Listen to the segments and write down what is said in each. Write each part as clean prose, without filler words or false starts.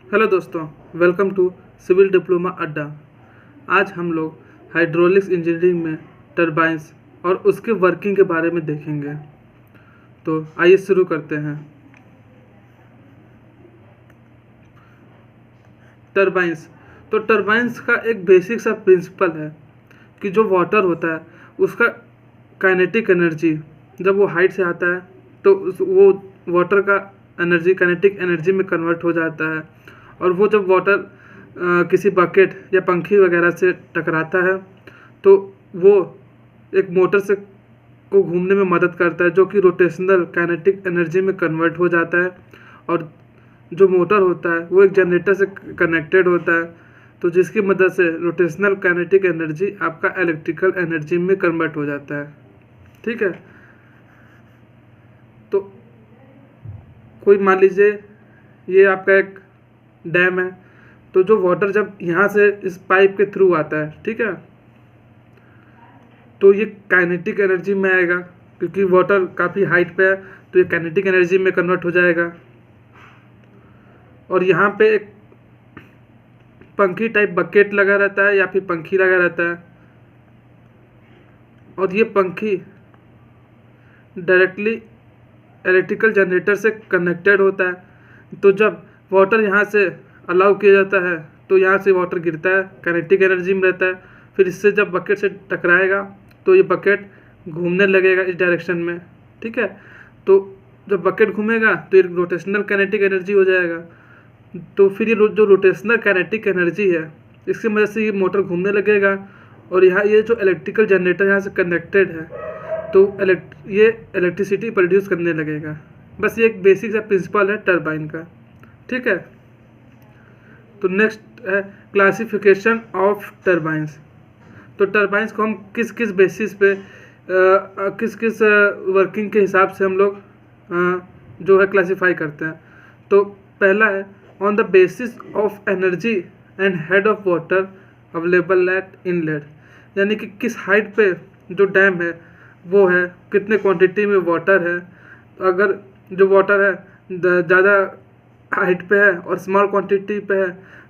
Hello दोस्तों, welcome to civil diploma अड्डा। आज हम लोग हाइड्रोलिक्स इंजीनियरिंग में टरबाइंस और उसके वर्किंग के बारे में देखेंगे। तो आइए शुरू करते हैं। टरबाइंस तो टरबाइंस का एक बेसिक सा प्रिंसिपल है कि जो वाटर होता है उसका काइनेटिक एनर्जी जब वो हाइट से आता है तो वो वाटर का एनर्जी काइनेटिक एनर्जी में कन्वर्ट हो जाता है। और वो जब वाटर किसी बकेट या पंखी वगैरह से टकराता है तो वो एक मोटर से को घूमने में मदद करता है, जो कि रोटेशनल काइनेटिक एनर्जी में कन्वर्ट हो जाता है। और जो मोटर होता है वो एक जनरेटर से कनेक्टेड होता है, तो जिसकी मदद से रोटेशनल काइनेटिक एनर्जी आपका इलेक्ट्रिकल एनर्जी में कन्वर्ट हो जाता है। ठीक है। तो कोई मान लीजिए ये आपका एक डैम है, तो जो वाटर जब यहाँ से इस पाइप के थ्रू आता है, ठीक है, तो ये काइनेटिक एनर्जी में आएगा क्योंकि वाटर काफ़ी हाइट पे है, तो ये काइनेटिक एनर्जी में कन्वर्ट हो जाएगा। और यहाँ पे एक पंखी टाइप बकेट लगा रहता है या फिर पंखी लगा रहता है, और ये पंखी डायरेक्टली इलेक्ट्रिकल जनरेटर से कनेक्टेड होता है। तो जब वाटर यहाँ से अलाउ किया जाता है तो यहाँ से वाटर गिरता है, काइनेटिक एनर्जी में रहता है। फिर इससे जब बकेट से टकराएगा तो ये बकेट घूमने लगेगा इस डायरेक्शन में। ठीक है। तो जब बकेट घूमेगा तो ये रोटेशनल काइनेटिक एनर्जी हो जाएगा। तो फिर ये जो रोटेशनल काइनेटिक एनर्जी है इसकी मदद से ये मोटर घूमने लगेगा। और यहाँ ये जो इलेक्ट्रिकल जनरेटर यहाँ से कनेक्टेड है तो ये इलेक्ट्रिसिटी प्रोड्यूस करने लगेगा। बस ये एक बेसिक सा प्रिंसिपल है टरबाइन का। ठीक है। तो नेक्स्ट है क्लासिफिकेशन ऑफ टरबाइंस। तो टरबाइंस को हम किस किस बेसिस पे किस किस वर्किंग के हिसाब से हम लोग जो है क्लासिफाई करते हैं। तो पहला है on the basis of energy and head of water available at inlet, यानी कि किस हाइट पे जो डैम है वो है, कितने क्वांटिटी में वाटर है। अगर जो वाटर है ज़्यादा हाइट पे है और स्मॉल क्वांटिटी पे है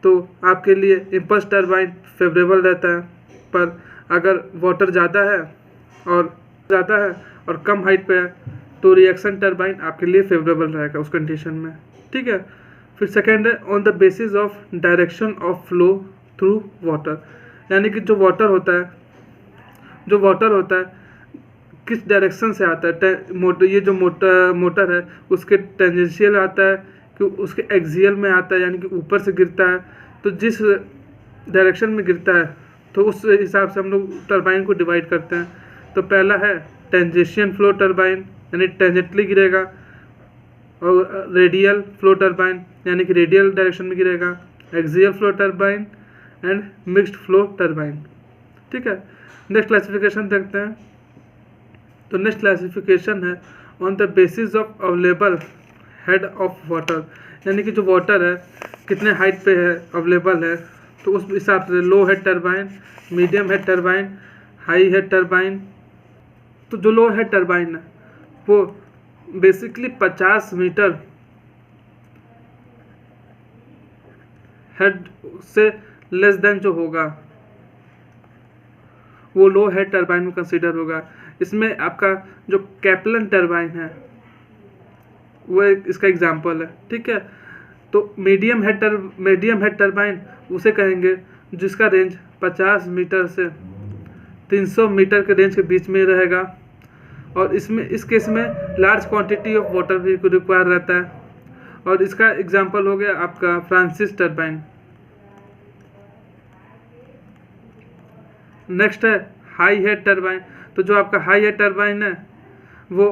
तो आपके लिए इम्पल्स टरबाइन फेवरेबल रहता है। पर अगर वाटर ज़्यादा है और कम हाइट पे है तो रिएक्शन टरबाइन आपके लिए फेवरेबल रहेगा उस कंडीशन में। ठीक है। फिर सेकेंड है on the basis of direction of flow through water, यानी कि जो वाटर होता है किस डायरेक्शन से आता है। ये जो मोटर है उसके टेंजेंशियल आता है कि उसके एक्सियल में आता है, यानी कि ऊपर से गिरता है। तो जिस डायरेक्शन में गिरता है तो उस हिसाब से हम लोग टरबाइन को डिवाइड करते हैं। तो पहला है टेंजेंशियल फ्लो टरबाइन, यानी टेंजेंटली गिरेगा। और रेडियल फ्लो टरबाइन, यानी कि रेडियल डायरेक्शन में गिरेगा। Axial flow turbine and mixed flow turbine. ठीक है। नेक्स्ट क्लासिफिकेशन देखते हैं। तो नेक्स्ट क्लासिफिकेशन है on the basis of available head of water, यानी कि जो वाटर है कितने हाइट पे है अवेलेबल है, तो उस हिसाब से low head turbine, medium head turbine, high head turbine. तो जो लो हेड टरबाइन है वो बेसिकली 50 मीटर हेड से लेस देन जो होगा वो लो हेड टरबाइन में कंसीडर होगा। इसमें आपका जो कैप्लन टरबाइन है वो इसका एग्जांपल है। ठीक है। तो मीडियम हेड टरबाइन उसे कहेंगे जिसका रेंज 50 मीटर से 300 मीटर के रेंज के बीच में रहेगा। और इस केस में लार्ज क्वांटिटी ऑफ वाटर भी रिक्वायर रहता है। और इसका एग्जांपल हो गया आपका फ्रांसिस टरबाइन। नेक्स्ट है हाई हेड टरबाइन। तो जो आपका हाई हेड टरबाइन है वो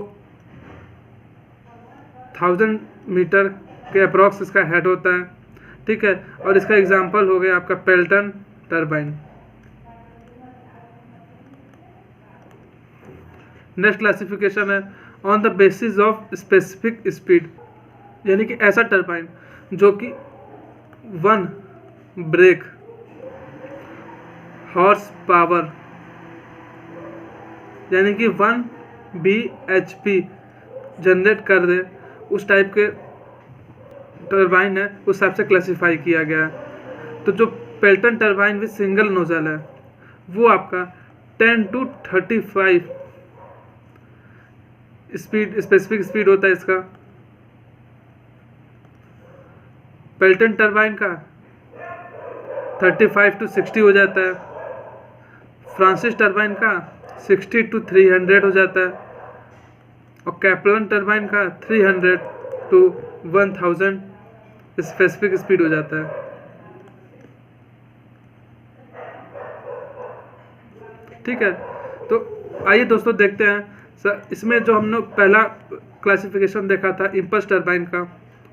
1000 मीटर के अप्रॉक्स इसका हेड होता है। ठीक है। और इसका एग्जांपल हो गया आपका पेल्टन टरबाइन। नेक्स्ट क्लासिफिकेशन है on the basis of specific speed, यानी कि ऐसा टरबाइन जो कि 1 ब्रेक हॉर्स पावर, यानी कि 1 bhp जनरेट कर दे, उस टाइप के टरबाइन है उस हिसाब से क्लासीफाई किया गया है। तो जो Pelton turbine with single nozzle है वो आपका 10 to 35 स्पीड स्पेसिफिक स्पीड होता है इसका। पेल्टन टरबाइन का 35 to 60 हो जाता है। फ्रांसिस टरबाइन का 60 to 300 हो जाता है। और कैप्लन टरबाइन का 300 to 1000 स्पेसिफिक स्पीड हो जाता है। ठीक है, तो आइए दोस्तों देखते हैं सर इसमें जो हमने पहला क्लासिफिकेशन देखा था इम्पल्स टरबाइन का,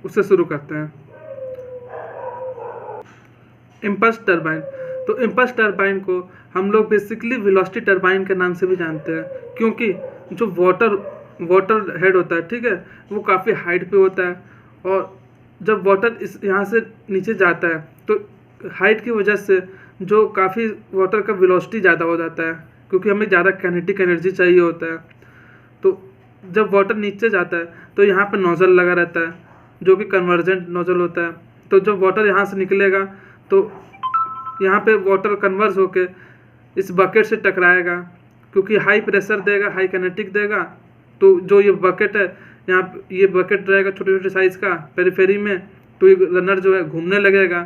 उससे शुरू करते हैं। इम्पल्स टरबाइन, तो इम्पल्स टरबाइन को हम लोग बेसिकली वेलोसिटी टरबाइन के नाम से भी जानते हैं, क्योंकि जो वाटर हेड होता है, ठीक है, वो काफ़ी हाइट पे होता है। और जब वाटर इस यहाँ से नीचे जाता है तो हाइट की वजह से जो काफ़ी वाटर का वेलोसिटी ज़्यादा हो जाता है, क्योंकि हमें ज़्यादा काइनेटिक एनर्जी चाहिए होता है। तो जब वाटर नीचे जाता है तो यहाँ पे नोज़ल लगा रहता है जो कि कन्वर्जेंट नोज़ल होता है। तो जब वाटर यहाँ से निकलेगा तो यहाँ पे वाटर कन्वर्स होके इस बकेट से टकराएगा, क्योंकि हाई प्रेशर देगा, हाई काइनेटिक देगा। तो जो ये बकेट है, यहाँ ये बकेट रहेगा छोटे छोटे साइज़ का पेरीफेरी में, तो ये रनर जो है घूमने लगेगा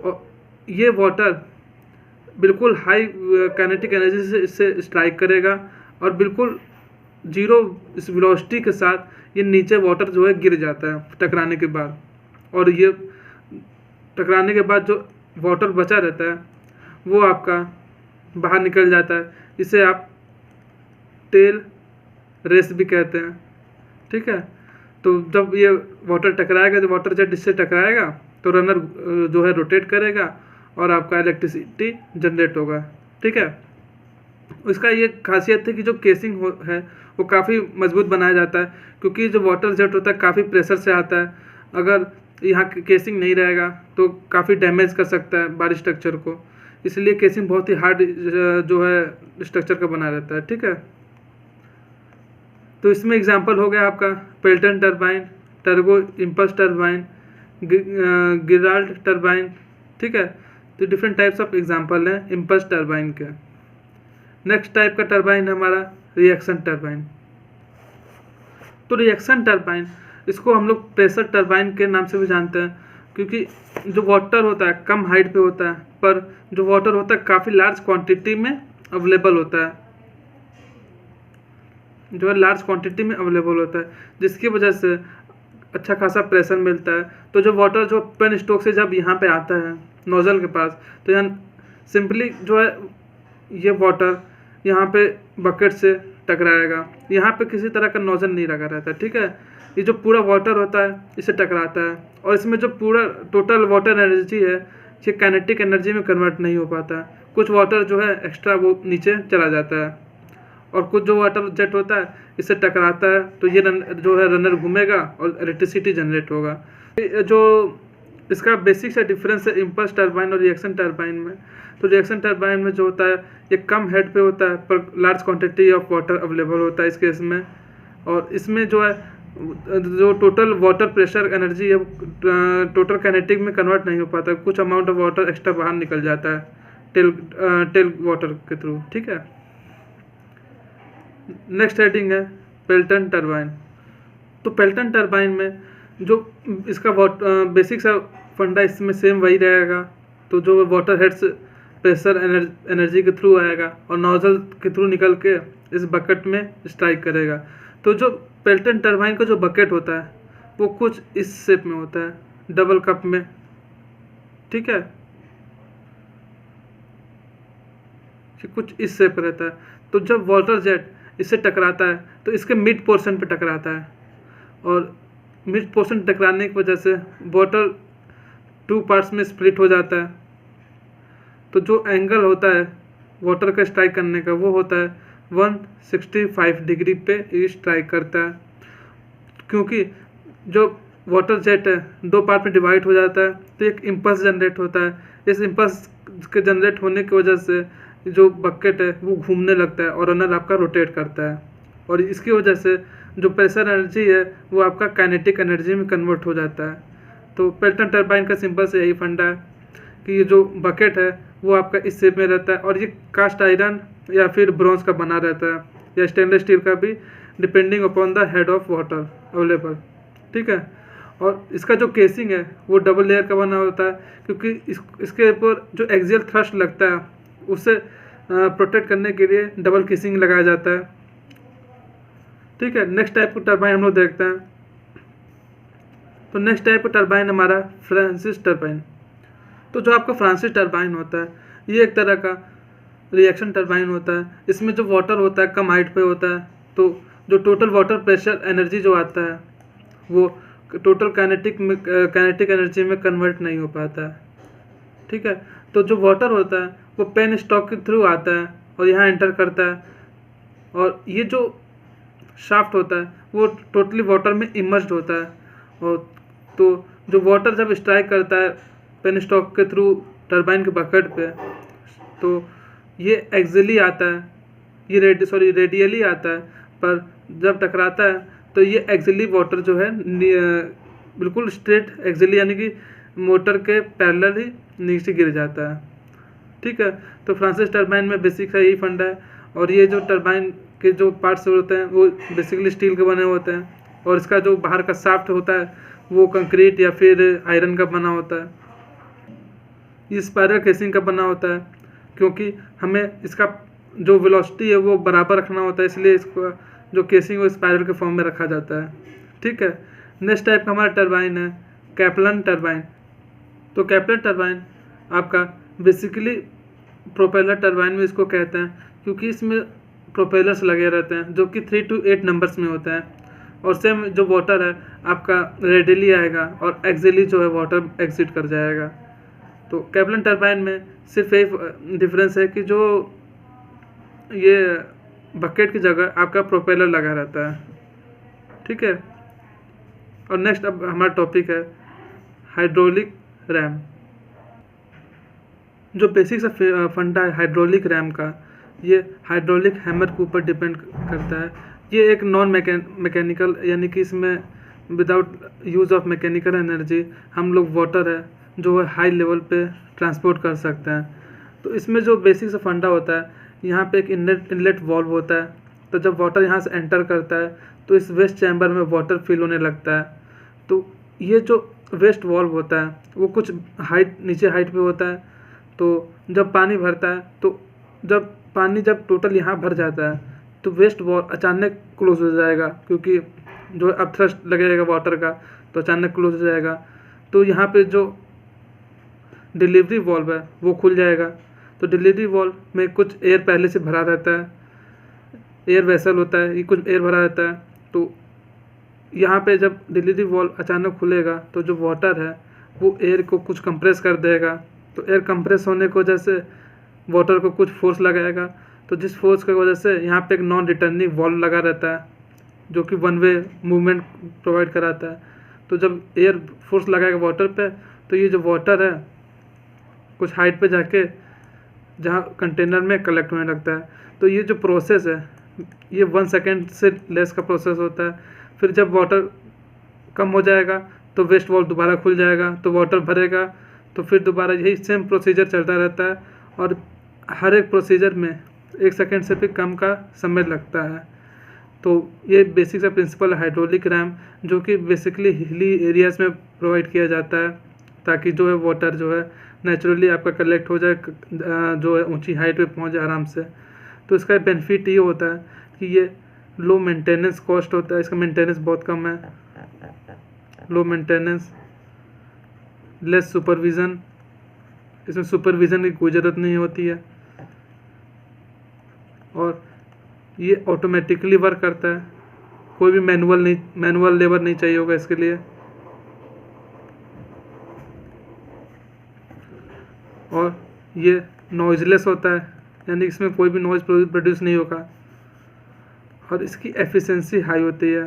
और ये वाटर बिल्कुल हाई काइनेटिक एनर्जी से इससे स्ट्राइक करेगा और बिल्कुल जीरो इस वेलोसिटी के साथ ये नीचे वाटर जो है गिर जाता है टकराने के बाद। और ये टकराने के बाद जो वाटर बचा रहता है वो आपका बाहर निकल जाता है। इसे आप टेल रेस भी कहते हैं। ठीक है, तो जब ये वाटर टकराएगा, तो वाटर जेट इससे टकराएगा तो रनर जो है रोटेट करेगा और आपका इलेक्ट्रिसिटी जनरेट होगा। ठीक है, इसका ये खासियत है कि जो केसिंग है वो काफ़ी मजबूत बनाया जाता है, क्योंकि जो वाटर जेट होता है काफ़ी प्रेशर से आता है। अगर यहाँ केसिंग नहीं रहेगा तो काफ़ी डैमेज कर सकता है बाहरी स्ट्रक्चर को, इसलिए केसिंग बहुत ही हार्ड जो है स्ट्रक्चर का बना रहता है। ठीक है, तो इसमें एग्जांपल हो गया आपका Pelton turbine, turbo impulse turbine, Gerald turbine. ठीक है, तो डिफरेंट टाइप्स ऑफ एग्जांपल हैं इम्पल्स टरबाइन के। नेक्स्ट टाइप का टरबाइन है हमारा रिएक्शन टरबाइन। तो रिएक्शन टरबाइन, इसको हम लोग प्रेशर टरबाइन के नाम से भी जानते हैं, क्योंकि जो वाटर होता है कम हाइट पे होता है, पर जो वाटर होता है काफ़ी लार्ज क्वांटिटी में अवेलेबल होता है, जो है लार्ज क्वांटिटी में अवेलेबल होता है, जिसकी वजह से अच्छा खासा प्रेशर मिलता है। तो जो वाटर जो पेन स्टोक से जब यहाँ पे आता है नोज़ल के पास, तो यहाँ सिंपली जो है ये वाटर यहाँ पे बकेट से टकराएगा। यहाँ पे किसी तरह का नोज़ल नहीं लगा रहता है। ठीक है, ये जो पूरा वाटर होता है इसे टकराता है, और इसमें जो पूरा टोटल वाटर एनर्जी है ये काइनेटिक एनर्जी में कन्वर्ट नहीं हो पाता है। कुछ वाटर जो है एक्स्ट्रा वो नीचे चला जाता है, और कुछ जो वाटर जेट होता है इससे टकराता है, तो ये जो है रनर घूमेगा और इलेक्ट्रिसिटी जनरेट होगा। जो इसका बेसिक सा डिफरेंस है इम्पल्स टरबाइन और रिएक्शन टरबाइन में। तो रिएक्शन टरबाइन में जो होता है ये कम हेड पे होता है पर large quantity of water available होता है इस केस में। और इसमें जो है जो टोटल वाटर प्रेशर एनर्जी है टोटल काइनेटिक में कन्वर्ट नहीं हो पाता, कुछ अमाउंट ऑफ वाटर एक्स्ट्रा बाहर निकल जाता है टेल वाटर के थ्रू। ठीक है, नेक्स्ट हेडिंग है पेल्टन टरबाइन। तो पेल्टन टरबाइन में जो इसका बेसिक सा फंडा इसमें सेम वही रहेगा। तो जो वाटर हेड्स प्रेशर एनर्जी के थ्रू आएगा और नोजल के थ्रू निकल के इस बकेट में स्ट्राइक करेगा। तो जो पेल्टन टरबाइन का जो बकेट होता है वो कुछ इस शेप में होता है, डबल कप में। ठीक है, कुछ इस शेप रहता है। तो जब वाटर जेट इससे टकराता है तो इसके मिड पोर्शन पे टकराता है, और मिड पोर्शन टकराने की वजह से वाटर 2 पार्ट्स में स्प्लिट हो जाता है। तो जो एंगल होता है वाटर का स्ट्राइक करने का वो होता है 165 डिग्री पे ये स्ट्राइक करता है, क्योंकि जो वाटर जेट है 2 पार्ट में डिवाइड हो जाता है, तो एक इम्पल्स जनरेट होता है। इस इम्पल्स के जनरेट होने की वजह से जो बकेट है वो घूमने लगता है और रनर आपका रोटेट करता है, और इसकी वजह से जो प्रेशर एनर्जी है वो आपका काइनेटिक एनर्जी में कन्वर्ट हो जाता है। तो पेल्टन टरबाइन का सिंपल से यही फंडा है कि ये जो बकेट है वो आपका इस शेप में रहता है और ये कास्ट आयरन या फिर ब्रॉन्ज का बना रहता है या स्टेनलेस स्टील का भी, depending upon the head of water available. ठीक है, और इसका जो केसिंग है वो डबल लेयर का बना होता है क्योंकि इसके ऊपर जो एक्सियल थ्रस्ट लगता है उससे प्रोटेक्ट करने के लिए डबल केसिंग लगाया जाता है। ठीक है, नेक्स्ट टाइप का टरबाइन हम लोग देखते हैं। तो नेक्स्ट टाइप का टरबाइन हमारा फ्रांसिस टरबाइन। तो जो आपका फ्रांसिस टरबाइन होता है ये एक तरह का रिएक्शन टरबाइन होता है। इसमें जो वाटर होता है कम हाइट पे होता है, तो जो टोटल वाटर प्रेशर एनर्जी जो आता है वो टोटल काइनेटिक एनर्जी में कन्वर्ट नहीं हो पाता है। ठीक है, तो जो वाटर होता है वो पेन स्टॉक के थ्रू आता है और यहाँ एंटर करता है, और ये जो शाफ्ट होता है वो टोटली वाटर में इमर्स्ड होता है। और तो जो वाटर जब स्ट्राइक करता है पेन स्टॉक के थ्रू टरबाइन के बकेट पे, तो ये एक्सियली आता है, ये रेडियली आता है, पर जब टकराता है तो ये एक्सियली वाटर जो है बिल्कुल स्ट्रेट एक्सियली यानी कि मोटर के पैरेलल ही नीचे गिर जाता है। ठीक है, तो फ्रांसिस टरबाइन में बेसिक सा यही फंडा है। और ये जो टरबाइन के जो पार्ट्स होते हैं वो बेसिकली स्टील के बने होते हैं, और इसका जो बाहर का शाफ्ट होता है वो कंक्रीट या फिर आयरन का बना होता है। ये स्पाइरल केसिंग का बना होता है क्योंकि हमें इसका जो वेलोसिटी है वो बराबर रखना होता है, इसलिए इसको जो केसिंग वो स्पाइरल के फॉर्म में रखा जाता है। ठीक है, नेक्स्ट टाइप का हमारा टरबाइन है कैपलन टरबाइन। तो कैपलन टरबाइन आपका बेसिकली प्रोपेलर टरबाइन में इसको कहते हैं क्योंकि इसमें प्रोपेलर्स लगे रहते हैं जो कि 3 to 8 नंबर्स में होते हैं, और सेम जो वाटर है आपका रेडियली आएगा और एक्सियली जो है वाटर एग्जिट कर जाएगा। तो कैपलन टरबाइन में सिर्फ एक डिफरेंस है कि जो ये बकेट की जगह आपका प्रोपेलर लगा रहता है। ठीक है, और नेक्स्ट अब हमारा टॉपिक है हाइड्रोलिक रैम। जो बेसिक सा फंडा है हाइड्रोलिक रैम का, ये हाइड्रोलिक हैमर के ऊपर डिपेंड करता है। ये एक नॉन मैकेनिकल यानी कि इसमें without use of mechanical energy हम लोग वाटर है जो है हाई लेवल पे ट्रांसपोर्ट कर सकते हैं। तो इसमें जो बेसिक सा फंडा होता है, यहाँ पे एक इनलेट वाल्व होता है, तो जब वाटर यहाँ से एंटर करता है तो इस वेस्ट चैम्बर में वाटर फिल होने लगता है। तो ये जो वेस्ट वाल्व होता है वो कुछ नीचे हाइट पे होता है, तो जब पानी भरता है तो जब टोटल यहाँ भर जाता है तो वेस्ट वाल्व अचानक क्लोज हो जाएगा क्योंकि जो अब थ्रस्ट लगेगा वाटर का तो अचानक क्लोज हो जाएगा। तो यहाँ पे जो डिलीवरी वाल्व है वो खुल जाएगा। तो डिलीवरी वाल्व में कुछ एयर पहले से भरा रहता है, एयर वेसल होता है, ये कुछ एयर भरा रहता है। तो यहाँ पे जब डिलीवरी वाल्व अचानक खुलेगा तो जो वाटर है वो एयर को कुछ कंप्रेस कर देगा। तो एयर कंप्रेस होने की वजह से वाटर को कुछ फोर्स लगाएगा, तो जिस फोर्स की वजह से यहाँ पे एक नॉन रिटर्निंग वाल्व लगा रहता है जो कि वन वे मूवमेंट प्रोवाइड कराता है। तो जब एयर फोर्स लगाएगा वाटर पे तो ये जो वाटर है कुछ हाइट पे जाके जहाँ कंटेनर में कलेक्ट होने लगता है। तो ये जो प्रोसेस है ये 1 सेकेंड से लेस का प्रोसेस होता है। फिर जब वाटर कम हो जाएगा तो वेस्ट वाल्व दोबारा खुल जाएगा, तो वाटर भरेगा, तो फिर दोबारा यही सेम प्रोसीजर चलता रहता है, और हर एक प्रोसीजर में 1 सेकेंड से भी कम का समय लगता है। तो ये बेसिक सा प्रिंसिपल है हाइड्रोलिक रैम, जो कि बेसिकली हिली एरियाज़ में प्रोवाइड किया जाता है ताकि जो है वाटर जो है नेचुरली आपका कलेक्ट हो जाए, जो है ऊंची हाइट पे पहुंच जाए आराम से। तो इसका बेनिफिट ये होता है कि ये लो मेंटेनेंस कॉस्ट होता है, इसका मेंटेनेंस बहुत कम है, लो मेंटेनेंस, लेस सुपरविज़न, इसमें सुपरविज़न की कोई ज़रूरत नहीं होती है, और ये ऑटोमेटिकली वर्क करता है, कोई भी मैनुअल लेबर नहीं चाहिए होगा इसके लिए। और ये नॉइजलेस होता है, यानी इसमें कोई भी नॉइज़ प्रोड्यूस नहीं होगा, और इसकी एफिशिएंसी हाई होती है,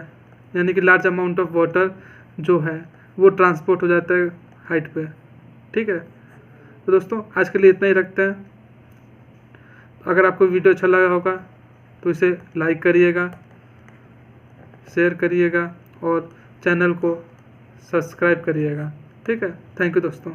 यानी कि लार्ज अमाउंट ऑफ वाटर जो है वो ट्रांसपोर्ट हो जाता है हाइट पे। ठीक है, तो दोस्तों आज के लिए इतना ही रखते हैं। अगर आपको वीडियो अच्छा लगा होगा तो इसे लाइक करिएगा, शेयर करिएगा और चैनल को सब्सक्राइब करिएगा। ठीक है, थैंक यू दोस्तों।